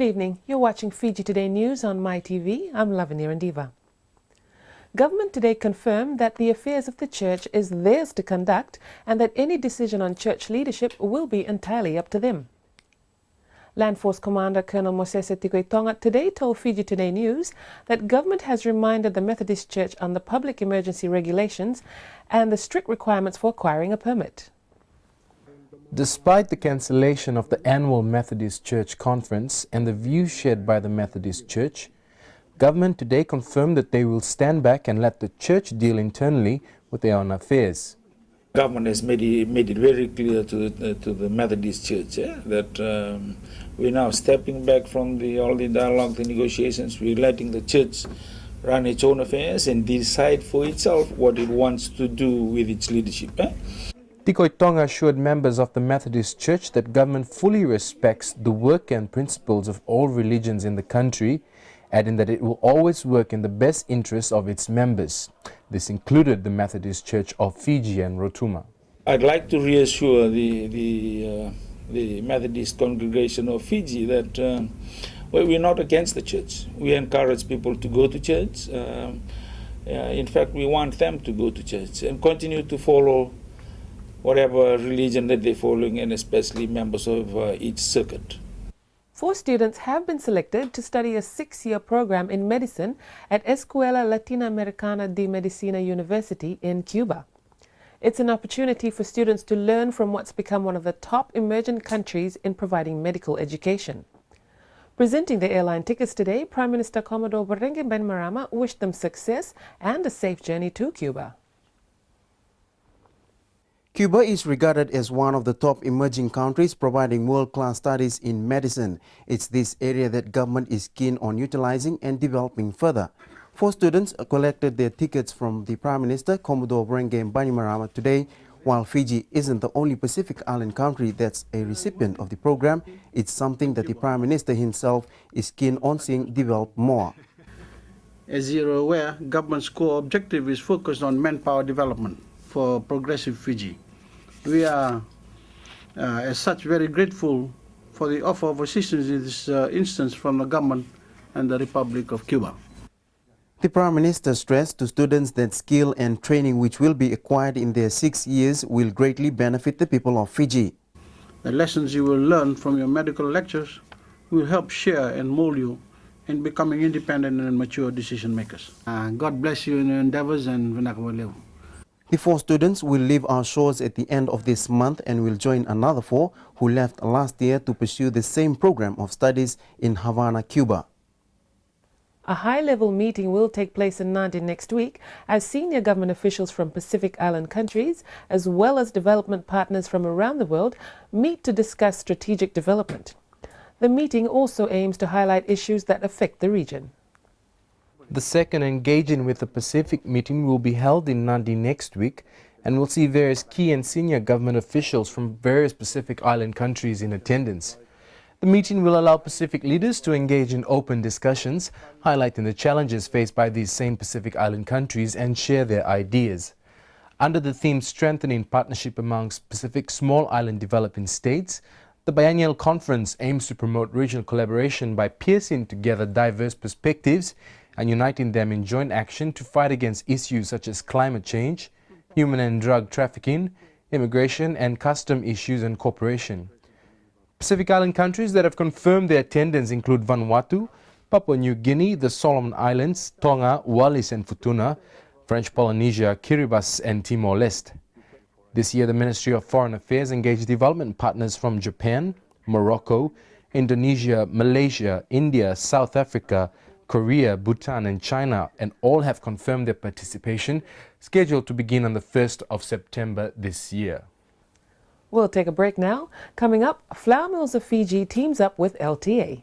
Good evening. You're watching Fiji Today News on MyTV. I'm Lavanir Ndiva. Government today confirmed that the affairs of the church is theirs to conduct and that any decision on church leadership will be entirely up to them. Land Force Commander Colonel Mosese Tikoitonga today told Fiji Today News that government has reminded the Methodist Church on the public emergency regulations and the strict requirements for acquiring a permit. Despite the cancellation of the annual Methodist Church Conference and the views shared by the Methodist Church, government today confirmed that they will stand back and let the church deal internally with their own affairs. Government has made it very clear to the Methodist Church that we're now stepping back from all the dialogue, the negotiations. We're letting the church run its own affairs and decide for itself what it wants to do with its leadership. Tikoitonga assured members of the Methodist Church that government fully respects the work and principles of all religions in the country, adding that it will always work in the best interests of its members. This included the Methodist Church of Fiji and Rotuma. I'd like to reassure the Methodist congregation of Fiji that we're not against the church. We encourage people to go to church. In fact, we want them to go to church and continue to follow whatever religion that they're following, and especially members of each circuit. 4 students have been selected to study a 6-year program in medicine at Escuela Latinoamericana de Medicina University in Cuba. It's an opportunity for students to learn from what's become one of the top emerging countries in providing medical education. Presenting the airline tickets today, Prime Minister Commodore Berenge Bainimarama wished them success and a safe journey to Cuba. Cuba is regarded as one of the top emerging countries providing world-class studies in medicine. It's this area that government is keen on utilizing and developing further. 4 students collected their tickets from the Prime Minister, Commodore Berenge Bainimarama, today. While Fiji isn't the only Pacific Island country that's a recipient of the program, it's something that the Prime Minister himself is keen on seeing develop more. As you're aware, government's core objective is focused on manpower development for progressive Fiji. We are, as such, very grateful for the offer of assistance in this instance from the government and the Republic of Cuba. The Prime Minister stressed to students that skill and training which will be acquired in their 6 years will greatly benefit the people of Fiji. The lessons you will learn from your medical lectures will help share and mold you in becoming independent and mature decision makers. God bless you in your endeavors, and Vinakawalew. The 4 students will leave our shores at the end of this month and will join another 4 who left last year to pursue the same program of studies in Havana, Cuba. A high-level meeting will take place in Nadi next week as senior government officials from Pacific Island countries, as well as development partners from around the world, meet to discuss strategic development. The meeting also aims to highlight issues that affect the region. The second Engaging with the Pacific meeting will be held in Nadi next week and will see various key and senior government officials from various Pacific Island countries in attendance. The meeting will allow Pacific leaders to engage in open discussions, highlighting the challenges faced by these same Pacific Island countries and share their ideas. Under the theme Strengthening Partnership Amongst Pacific Small Island Developing States, the biennial conference aims to promote regional collaboration by piecing together diverse perspectives and uniting them in joint action to fight against issues such as climate change, human and drug trafficking, immigration and custom issues and cooperation. Pacific Island countries that have confirmed their attendance include Vanuatu, Papua New Guinea, the Solomon Islands, Tonga, Wallis and Futuna, French Polynesia, Kiribati and Timor-Leste. This year, the Ministry of Foreign Affairs engaged development partners from Japan, Morocco, Indonesia, Malaysia, India, South Africa, Korea, Bhutan and China, and all have confirmed their participation, scheduled to begin on the 1st of September this year. We'll take a break now. Coming up, Flour Mills of Fiji teams up with LTA.